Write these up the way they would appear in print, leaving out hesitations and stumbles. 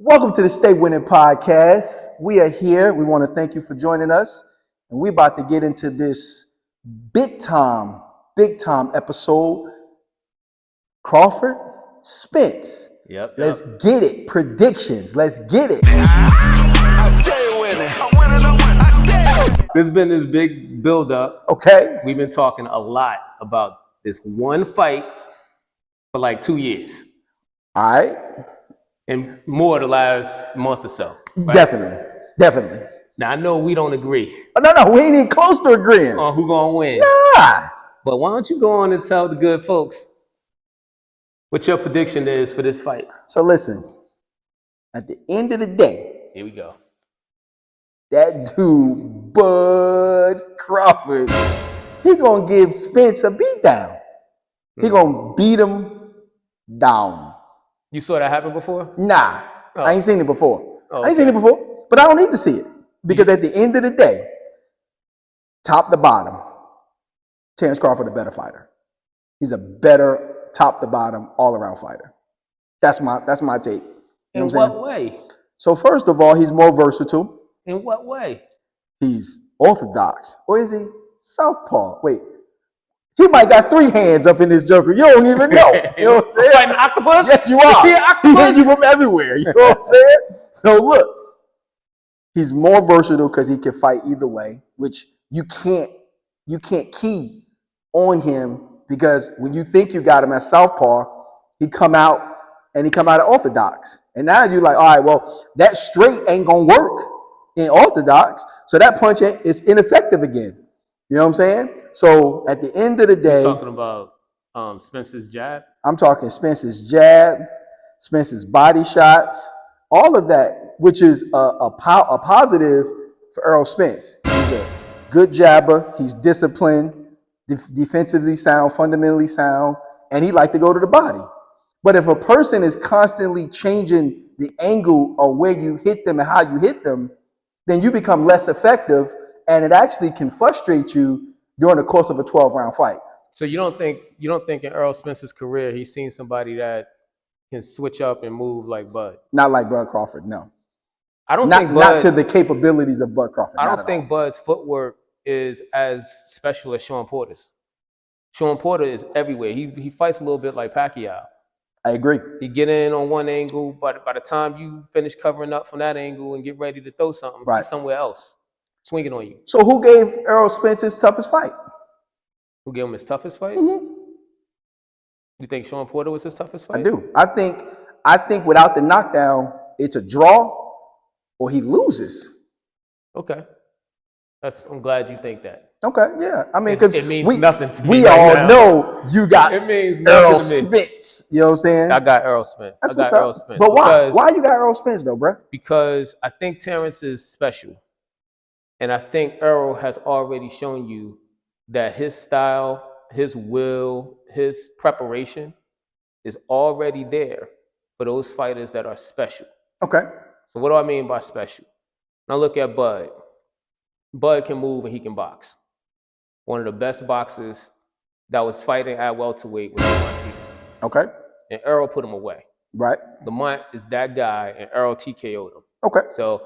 Welcome to the Stay Winning podcast. We are here. We want to thank you for joining us. And we're about to get into this big time episode. Crawford, Spence. Yep. Let's get it. Predictions. Let's get it. I stay winning. I'm winning. I stay. There's been this big build-up. Okay. We've been talking a lot about this one fight for like 2 years. All right. And more the last month or so. Right? Definitely. Now, I know we don't agree No, we ain't even close to agreeing. on who gonna win. Nah. But why don't you go on and tell the good folks what your prediction is for this fight? So listen, at the end of the day, Here we go. that dude, Bud Crawford, he gonna give Spence a beat down. He gonna beat him down. You saw that happen before? Nah, Oh. I ain't seen it before. Oh, I ain't seen it before, but I don't need to see it. Because at the end of the day, top to bottom, Terrence Crawford a better fighter. He's a better top to bottom all around fighter. That's my take. You know In what I'm saying? what way? So first of all, he's more versatile. In what way? He's orthodox. Or is he southpaw? Wait. He might got 3 hands up in this joker. You don't even know. You know what I'm saying? Fighting octopus? Yes, you are. He an He octopus? hit you from everywhere. You know what I'm saying? So look, he's more versatile because he can fight either way, which you can't key on him because when you think you got him at southpaw, he come out at orthodox. And now you're like, all right, well, that straight ain't gonna work in orthodox, so that punch is ineffective again. You know what I'm saying? So at the end of the day, You're talking about Spence's jab? I'm talking Spence's jab, Spence's body shots, all of that, which is a positive for Errol Spence. He's a good jabber. He's disciplined, defensively sound, fundamentally sound, and he like to go to the body. But if a person is constantly changing the angle of where you hit them and how you hit them, then you become less effective, and it actually can frustrate you during the course of a 12-round fight. So you don't think in Errol Spence's career he's seen somebody that can switch up and move like Bud? Not like Bud Crawford, no. I don't think Not to the capabilities of Bud Crawford. I don't think Bud's footwork is as special as Sean Porter's. Sean Porter is everywhere. He fights a little bit like Pacquiao. I agree. You get in on one angle, but by the time you finish covering up from that angle and get ready to throw something, Right. he's somewhere else, swinging on you. So who gave Errol Spence his toughest fight? Who gave him his toughest fight? Mm-hmm. You think Sean Porter was his toughest fight? I do. I think without the knockdown, it's a draw or he loses. Okay. I'm glad you think that. Okay, yeah. I mean, because It means nothing to me we right all now. know you got It means Errol nothing to me. Spence. You know what I'm saying? I got Errol Spence. That's I got what's Errol up. Spence. But why? Because- Why you got Errol Spence though, bro? Because I think Terrence is special. And I think Errol has already shown you that his style, his will, his preparation is already there for those fighters that are special. Okay. So what do I mean by special? Now look at Bud. Bud can move and he can box. One of the best boxers that was fighting at welterweight was Lamont Peterson. Okay. And Errol put him away. Right. Lamont is that guy, and Errol TKO'd him. Okay. So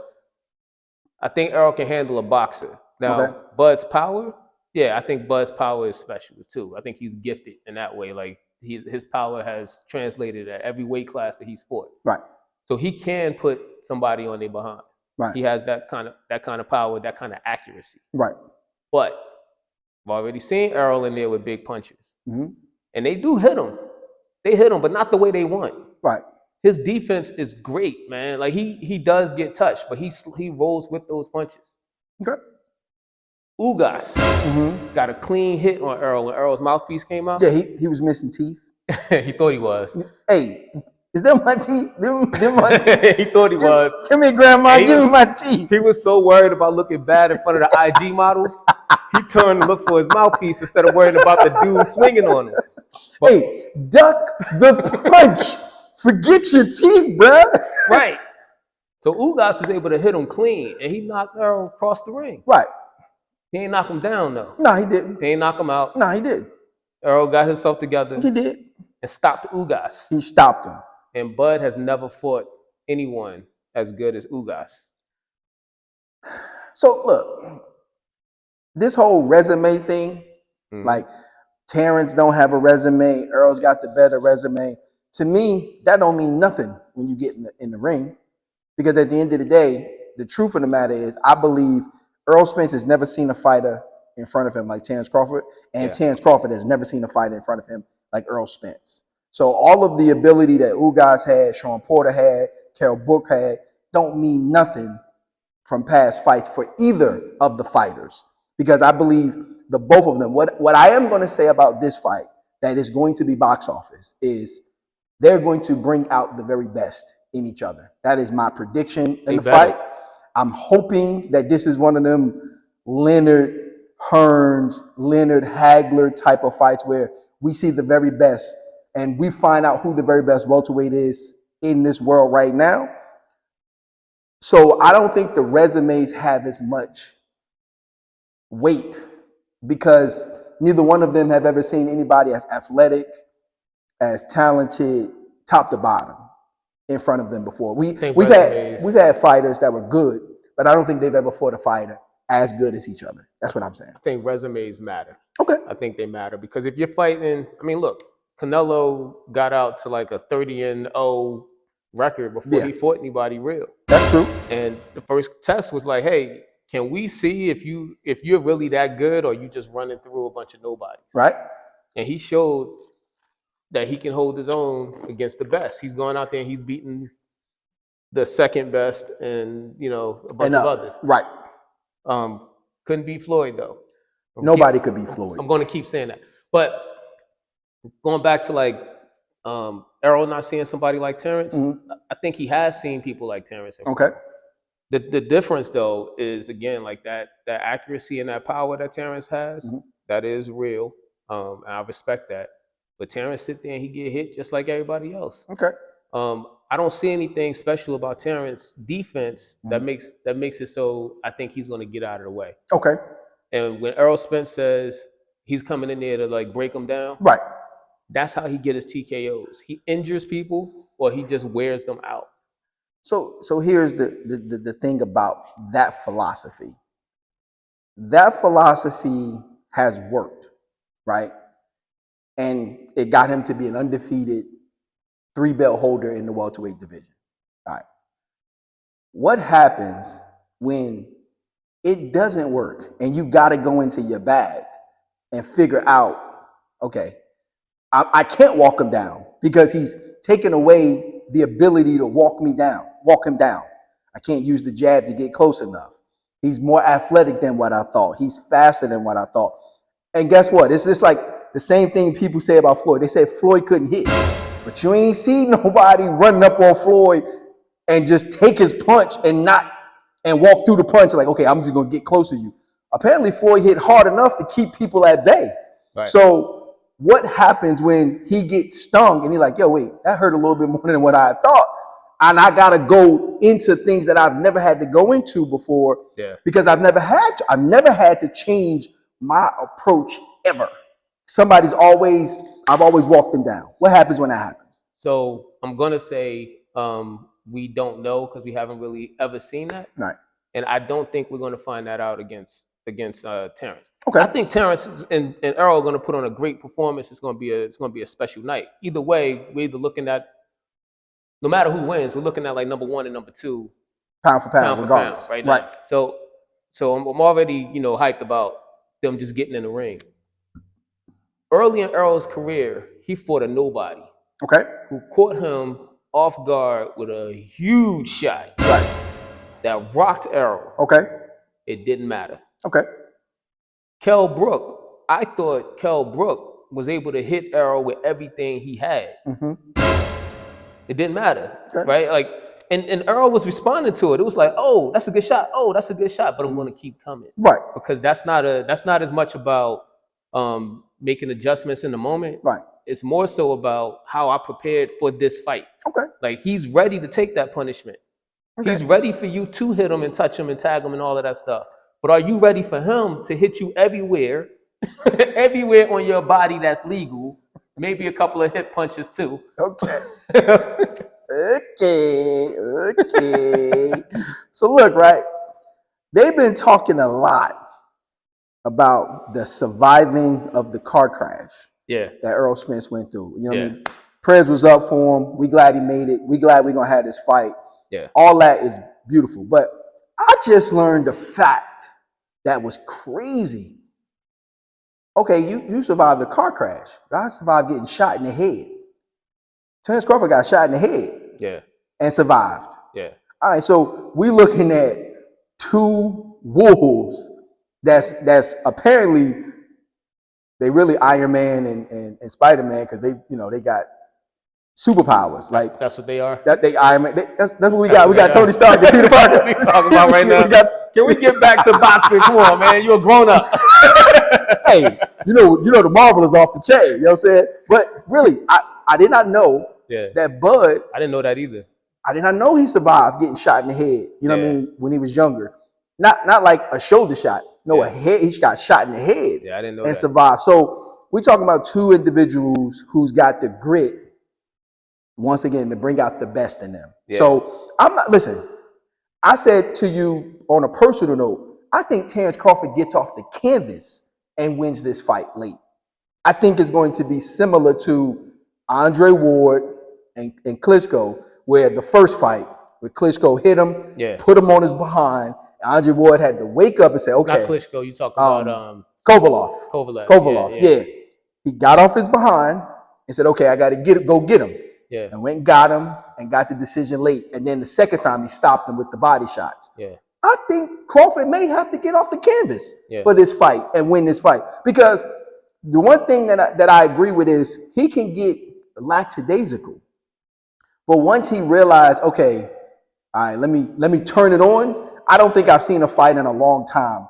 I think Errol can handle a boxer. Now, Okay. Bud's power, yeah, I think Bud's power is special too. I think he's gifted in that way. Like his power has translated at every weight class that he's fought. Right. So he can put somebody on their behind. Right. He has that kind of power, that kind of accuracy. Right. But I've already seen Errol in there with big punches. Mm-hmm. And they do hit him. They hit him, but not the way they want. Right. His defense is great, man. Like he does get touched, but he rolls with those punches. Okay. Ugas Mm-hmm. got a clean hit on Errol when Errol's mouthpiece came out. Yeah, he was missing teeth. He thought he was. Hey, is that my teeth? Them my teeth? He thought he was. Come here, Grandma. He Give me was- my teeth. He was so worried about looking bad in front of the IG models, he turned to look for his mouthpiece instead of worrying about the dude swinging on him. But- Hey, duck the punch. Forget your teeth, bruh. Right. So Ugas was able to hit him clean, and he knocked Errol across the ring. Right. He ain't knock him down, though. No, he didn't. He ain't knock him out. No, he did. Errol got himself together He did. and stopped Ugas. He stopped him. And Bud has never fought anyone as good as Ugas. So look, this whole resume thing, Mhm. like Terrence don't have a resume, Errol's got the better resume. To me, that don't mean nothing when you get in the ring, because at the end of the day, the truth of the matter is, I believe Errol Spence has never seen a fighter in front of him like Terrence Crawford, and Yeah. Terrence Crawford has never seen a fighter in front of him like Errol Spence. So all of the ability that Ugas had, Sean Porter had, Carol Brook had, don't mean nothing from past fights for either of the fighters, because I believe the both of them. What I am going to say about this fight that is going to be box office is they're going to bring out the very best in each other. That is my prediction in the fight. I'm hoping that this is one of them Leonard Hearns, Leonard Hagler type of fights where we see the very best and we find out who the very best welterweight is in this world right now. So I don't think the resumes have as much weight because neither one of them have ever seen anybody as athletic, as talented, top to bottom in front of them before. We've had fighters that were good, but I don't think they've ever fought a fighter as good as each other. That's what I'm saying. I think resumes matter. Okay. I think they matter because if you're fighting, I mean, look, Canelo got out to like a 30-0 record before he fought anybody real. That's true. And the first test was like, hey, can we see if you're really that good or you just running through a bunch of nobodies? Right. And he showed that he can hold his own against the best. He's going out there and he's beating the second best and a bunch of others. Right. Couldn't beat Floyd though. Nobody could beat Floyd. I'm going to keep saying that. But going back to like Errol not seeing somebody like Terrence, I think he has seen people like Terrence. Okay. The difference though is again like that accuracy and that power that Terrence has, that is real. And I respect that. But Terrence sit there and he get hit just like everybody else. Okay. I don't see anything special about Terrence's defense that makes it so I think he's going to get out of the way. Okay. And when Errol Spence says he's coming in there to like break them down, right, that's how he get his TKOs. He injures people or he just wears them out. So here's the thing about that philosophy. That philosophy has worked, right? And it got him to be an undefeated 3-belt holder in the welterweight division. All right. What happens when it doesn't work and you got to go into your bag and figure out, okay, I can't walk him down because he's taken away the ability to walk him down. I can't use the jab to get close enough. He's more athletic than what I thought. He's faster than what I thought. And guess what? It's just like the same thing people say about Floyd. They said Floyd couldn't hit, but you ain't see nobody running up on Floyd and just take his punch and walk through the punch like, okay, I'm just gonna get close to you. Apparently, Floyd hit hard enough to keep people at bay. Right. So what happens when he gets stung and he's like, yo, wait, that hurt a little bit more than what I thought. And I gotta go into things that I've never had to go into before because I've never had to change my approach ever. I've always walked them down. What happens when that happens? So I'm gonna say we don't know because we haven't really ever seen that. Right. And I don't think we're gonna find that out against Terrence. Okay. I think Terrence and Errol are gonna put on a great performance. It's gonna be a special night. Either way, we're either looking at, no matter who wins, we're looking at like number 1 and number 2, pound for pound, regardless. Right now. Right. So I'm already hyped about them just getting in the ring. Early in Errol's career, he fought a nobody. Okay. Who caught him off guard with a huge shot. Right. That rocked Errol. Okay. It didn't matter. Okay. Kell Brook. I thought Kell Brook was able to hit Errol with everything he had. It didn't matter. Okay. Right? Like, and Errol was responding to it. It was like, oh, that's a good shot. Oh, that's a good shot. But I'm going to keep coming. Right. Because that's not as much about making adjustments in the moment. Right. It's more so about how I prepared for this fight. Okay. Like, he's ready to take that punishment. Okay. He's ready for you to hit him and touch him and tag him and all of that stuff. But are you ready for him to hit you everywhere, everywhere on your body that's legal? Maybe a couple of hit punches too. Okay. Okay. So look, right? They've been talking a lot about the surviving of the car crash Yeah. that Errol Spence went through. You know what I mean? Prayers was up for him. We glad he made it. We glad we're gonna have this fight. Yeah. All that is beautiful. But I just learned a fact that was crazy. Okay, you survived the car crash. I survived getting shot in the head. Terrence Crawford got shot in the head. Yeah. And survived. Yeah. All right, so we're looking at two wolves that's apparently they really Iron Man and Spider-Man because they got superpowers. Like that's what they are. That they Iron Man. That's what we got. We got Tony Stark and Peter Parker. What are we talking about right now? Can we get back to boxing? Come on, man. You're a grown up. Hey, you know the Marvel is off the chain. You know what I'm saying? But really, I did not know that Bud. I didn't know that either. I did not know he survived getting shot in the head. You know what I mean? When he was younger, not like a shoulder shot. No, a head. He got shot in the head. Yeah, I didn't know and that. Survived. So we're talking about two individuals who's got the grit. Once again, to bring out the best in them. Yeah. So I'm not. Listen, I said to you on a personal note, I think Terrence Crawford gets off the canvas and wins this fight late. I think it's going to be similar to Andre Ward and Klitschko, where the first fight, where Klitschko hit him, put him on his behind. Andre Ward had to wake up and say, okay. Not Klitschko, you talk about Kovalev. Yeah. He got off his behind and said, okay, I got to go get him. Yeah. And went and got him and got the decision late. And then the second time he stopped him with the body shots. Yeah. I think Crawford may have to get off the canvas for this fight and win this fight. Because the one thing that I agree with is he can get lackadaisical. But once he realized, okay, all right, let me turn it on. I don't think I've seen a fight in a long time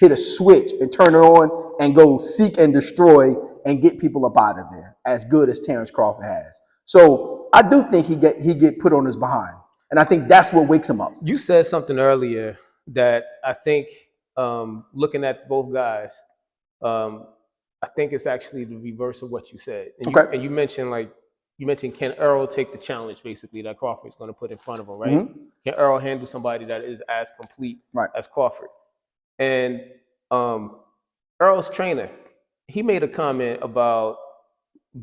hit a switch and turn it on and go seek and destroy and get people up out of there as good as Terrence Crawford has. So I do think he get put on his behind. And I think that's what wakes him up. You said something earlier that I think, looking at both guys, I think it's actually the reverse of what you said. And you mentioned can Errol take the challenge basically that Crawford's going to put in front of him, right? Mm-hmm. Can Errol handle somebody that is as complete as Crawford? And Errol's trainer, he made a comment about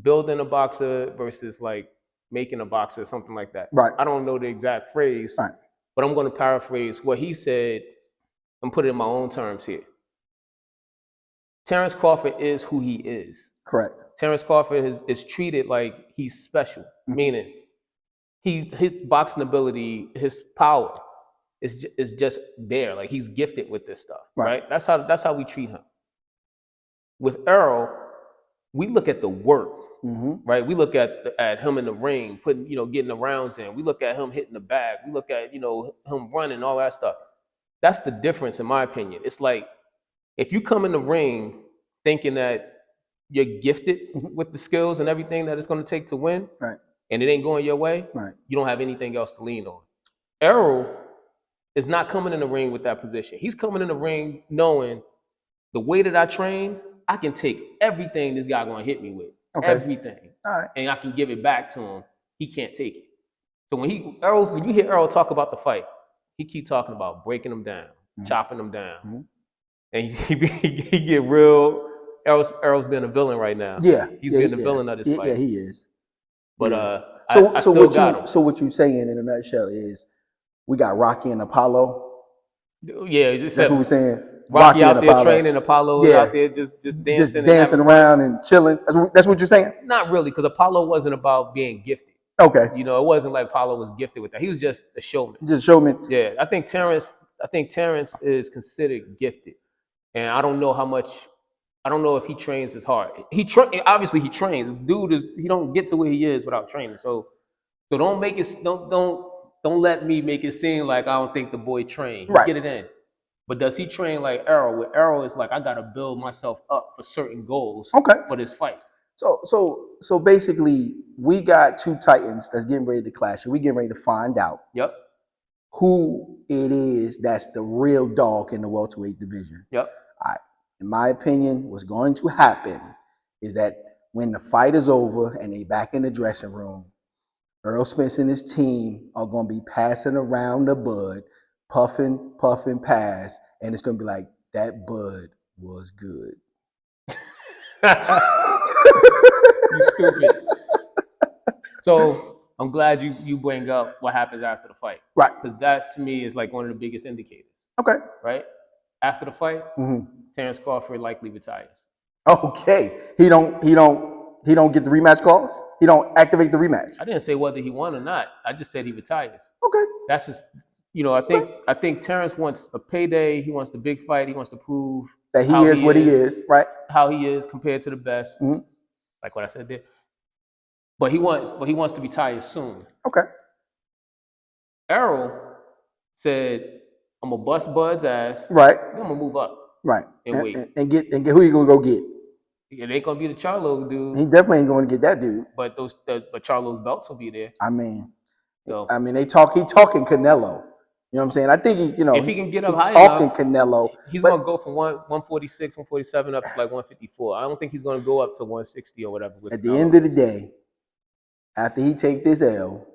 building a boxer versus like making a boxer, something like that. Right. I don't know the exact phrase, but I'm going to paraphrase what he said and put it in my own terms here. Terrence Crawford is who he is. Correct. Terrence Crawford is treated like he's special, meaning his boxing ability, his power is just there. Like he's gifted with this stuff, right? That's how we treat him. With Errol, we look at the work, right? We look at him in the ring, getting the rounds in. We look at him hitting the bag. We look at him running, all that stuff. That's the difference, in my opinion. It's like if you come in the ring thinking that you're gifted with the skills and everything that it's going to take to win, and it ain't going your way, you don't have anything else to lean on. Errol is not coming in the ring with that position. He's coming in the ring knowing the way that I train, I can take everything this guy going to hit me with. Everything. All right. And I can give it back to him. He can't take it. So when you hear Errol talk about the fight, he keep talking about breaking them down, chopping them down. And he get real. Errol's been a villain right now. Yeah. He's been the villain of this fight. Yeah, he is. But I still got him. So what you're saying in a nutshell is we got Rocky and Apollo. Yeah, that's what we're saying. Rocky out there training, Apollo out there just dancing around and chilling. That's what you're saying? Not really, because Apollo wasn't about being gifted. Okay. It wasn't like Apollo was gifted with that. He was just a showman. Just showman. Yeah, I think Terrence is considered gifted, and I don't know how much. I don't know if he trains as hard. Obviously he trains. Dude he don't get to where he is without training. So don't make it. Don't let me make it seem like I don't think the boy trained. Get it in. But does he train like Errol? Where Errol is like, I gotta build myself up for certain goals for this fight. So basically, we got two Titans that's getting ready to clash. So we getting ready to find out who it is that's the real dog in the welterweight division. All right. In my opinion, what's going to happen is that when the fight is over and they back in the dressing room, Errol Spence and his team are going to be passing around the bud, puffing, pass, and it's going to be like, that bud was good. You stupid. So I'm glad you bring up what happens after the fight. Right. Because that to me is like one of the biggest indicators. Okay. Right? After the fight, Terrence Crawford likely retires. Okay. He don't get the rematch clause? He don't activate the rematch? I didn't say whether he won or not. I just said he retires. Okay. That's just, I think Terrence wants a payday. He wants the big fight. He wants to prove that he is what he is, right? How he is compared to the best. Mm-hmm. Like what I said there. But he wants to retire soon. Okay. Errol said, I'm gonna bust Bud's ass. Right. I'm gonna move up. Right. And wait. And get who you gonna go get? It ain't gonna be the Charlo dude. He definitely ain't gonna get that dude. But but Charlo's belts will be there. I mean, he talking Canelo. You know what I'm saying? I think if he can get up high talking enough, Canelo. He's gonna go from 146, 147 up to like 154. I don't think he's gonna go up to 160 or whatever. At the end of the day, after he take this L,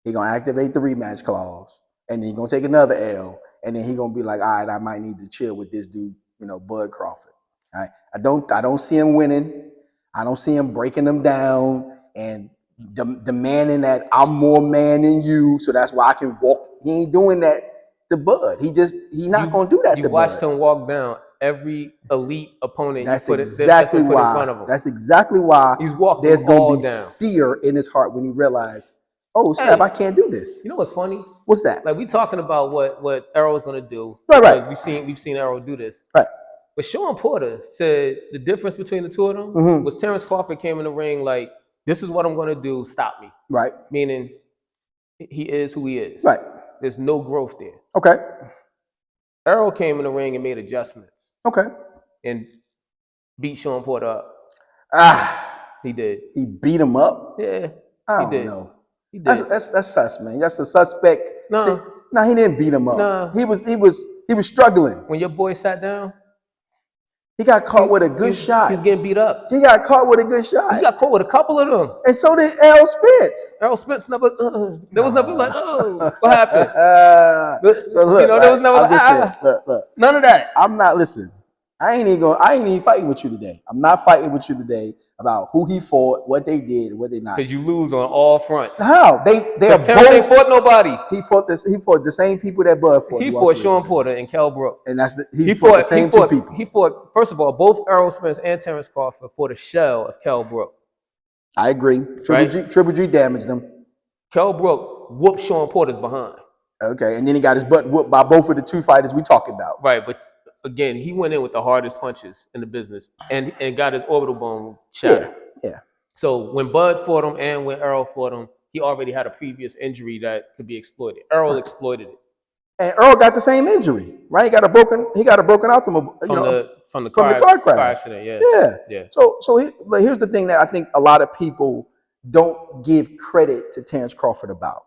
he gonna activate the rematch clause, and then he gonna take another L, and then he gonna be like, all right, I might need to chill with this dude, Bud Crawford. All right, I don't see him winning. I don't see him breaking them down and demanding that I'm more man than you, so that's why I can walk. He ain't doing that to Bud. He's not gonna do that to Bud. You watched him walk down every elite opponent. That's exactly why. In front of him. That's exactly why. He's walking there's all gonna be down. Fear in his heart when he realized, oh snap, I can't do this. You know what's funny? What's that? Like we talking about what Errol's gonna do. Right. We've seen Errol do this. Right. But Sean Porter said the difference between the two of them was Terrence Crawford came in the ring like, this is what I'm gonna do. Stop me. Right. Meaning, he is who he is. Right. There's no growth there. Okay. Errol came in the ring and made adjustments. Okay. And beat Sean Porter up. He did. He beat him up? Yeah. I don't know. He did. That's sus, man. That's a suspect. No. No, he didn't beat him up. No. He was struggling. When your boy sat down, he got caught with a good shot. He's getting beat up. He got caught with a good shot. He got caught with a couple of them. And so did Errol Spence. Errol Spence never. There was never like, what happened? So look, there was never look. None of that. I'm not listening. I ain't even fighting with you today. I'm not fighting with you today about who he fought, what they did, what they not. Because you lose on all fronts. How? They are both. Ain't fought nobody. He fought the same people that Bud fought. He fought Sean Porter and Kell Brook. And he fought the same two people. He fought, first of all, both Errol Spence and Terrence Crawford fought a shell of Kell Brook. I agree. Triple G damaged them. Kell Brook whooped Sean Porter's behind. Okay, and then he got his butt whooped by both of the two fighters we talking about. Right, but again, he went in with the hardest punches in the business and got his orbital bone shattered. Yeah. So when Bud fought him and when Errol fought him, he already had a previous injury that could be exploited. Errol exploited it. And Errol got the same injury, right? He got a broken automobile from the car crash. Accident. Yeah. So here's the thing that I think a lot of people don't give credit to Terrence Crawford about.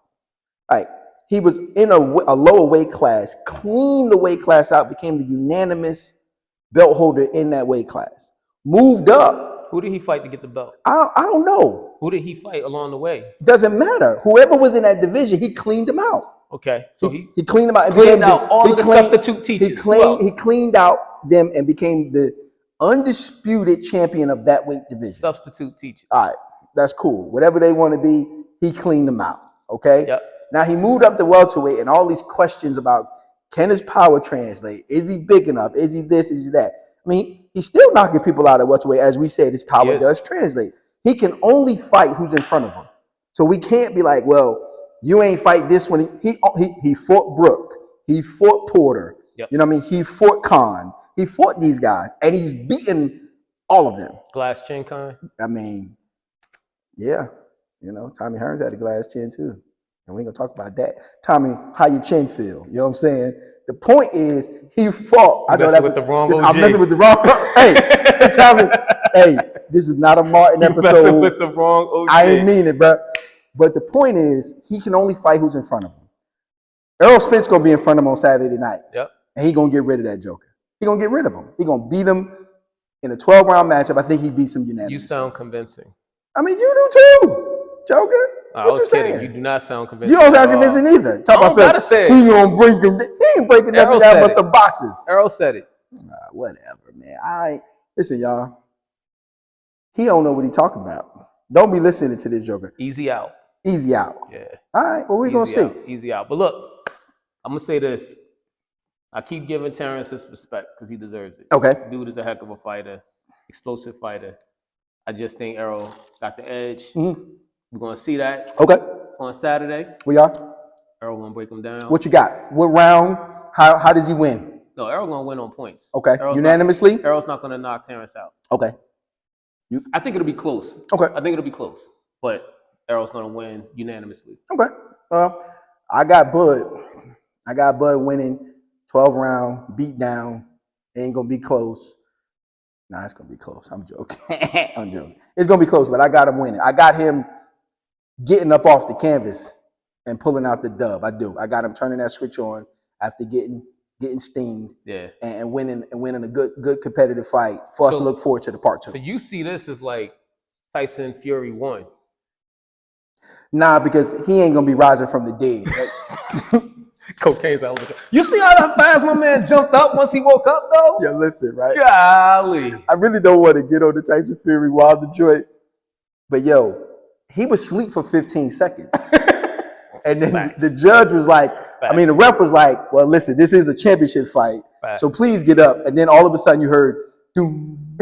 Right. He was in a lower weight class, cleaned the weight class out, became the unanimous belt holder in that weight class. Moved up. Who did he fight to get the belt? I don't know. Who did he fight along the way? Doesn't matter. Whoever was in that division, he cleaned them out. Okay. So he cleaned them out. Cleaned out all of the substitute teachers. He cleaned out them and became the undisputed champion of that weight division. Substitute teachers. All right. That's cool. Whatever they want to be, he cleaned them out. Okay? Yep. Now he moved up to welterweight and all these questions about can his power translate? Is he big enough? Is he this? Is he that? I mean, he's still knocking people out at welterweight. As we said, his power does translate. He can only fight who's in front of him. So we can't be like, well, you ain't fight this one. He fought Brook. He fought Porter. Yep. You know what I mean? He fought Khan. He fought these guys. And he's beaten all of them. Glass chin Khan? I mean, yeah. Tommy Hearns had a glass chin too. And we ain't gonna talk about that. Tommy, how your chin feel? You know what I'm saying? The point is, he fought. I'm messing with the wrong. Hey, Tommy. Hey, this is not a Martin episode. Messing with the wrong OG. I ain't mean it, bro. But the point is, he can only fight who's in front of him. Errol Spence gonna be in front of him on Saturday night. Yep. And he gonna get rid of that Joker. He gonna get rid of him. He gonna beat him in a 12-round matchup. I think he beats him unanimously. You sound convincing. I mean, you do too, Joker. I What was you kidding. saying? You do not sound convincing. You don't sound at all. convincing either. Talk I don't about gotta say it. he gonna break him. He ain't breaking Errol nothing down said but it. some boxes. Errol said it. Whatever, man. Listen, y'all. He don't know what he talking about. Don't be listening to this joker. Easy out. Easy out. Yeah. All right. Well, we're gonna see. Easy out. But look, I'm gonna say this. I keep giving Terrence his respect because he deserves it. Okay. Dude is a heck of a fighter, explosive fighter. I just think Errol got the edge. Mm-hmm. We're gonna see that Okay. on Saturday. We are. Errol gonna break him down. What you got? What round? How does he win? No, Errol gonna win on points. Okay. Errol's Unanimously? Errol's not gonna knock Terrence out. Okay. I think it'll be close. Okay. I think it'll be close, but Errol's gonna win unanimously. Okay. I got Bud. I got Bud winning 12 round, beat down. It ain't gonna be close. Nah, it's gonna be close. I'm joking. I'm joking. It's gonna be close, but I got him winning. I got him getting up off the canvas and pulling out the dub. I do. I got him turning that switch on after getting steamed. Yeah. And winning a good competitive fight for us to look forward to the part 2. So you see this as like Tyson Fury 1. Nah, because he ain't gonna be rising from the dead. Cocaine's out. You see how that fast my man jumped up once he woke up though? Yeah, listen, right? Golly. I really don't want to get on the Tyson Fury Wilder joint, but yo, he was asleep for 15 seconds. And then Facts. the judge was like, Facts. the ref was like, well, listen, this is a championship fight, Facts. so please get up. And then all of a sudden you heard, doom,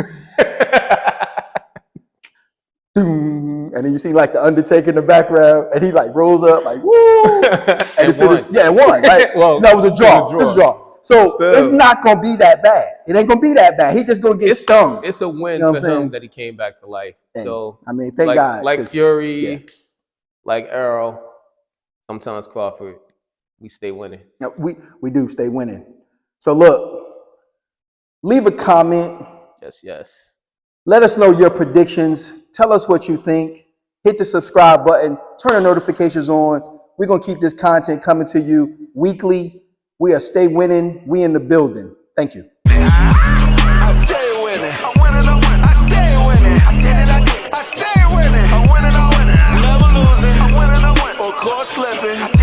doom, and then you see like the Undertaker in the background, and he like rolls up like, woo, and won. Yeah, and won, right? Well, no, it was a draw. It was a draw. So Still. it's not gonna be that bad. It ain't gonna be that bad. He just gonna get stung. It's a win You know what for I'm him saying? that he came back to life. Hey, So I mean, thank like, God. Like Fury, yeah. like Errol, sometimes Crawford, we stay winning. No, we do stay winning. So look, leave a comment. Yes. Let us know your predictions. Tell us what you think. Hit the subscribe button. Turn the notifications on. We're going to keep this content coming to you weekly. We are Stay Winning. We in the building. Thank you. I stay winning. I'm winning, I stay winning. I did it, I stay winning. I'm winning, never losing. I'm winning, or caught slipping.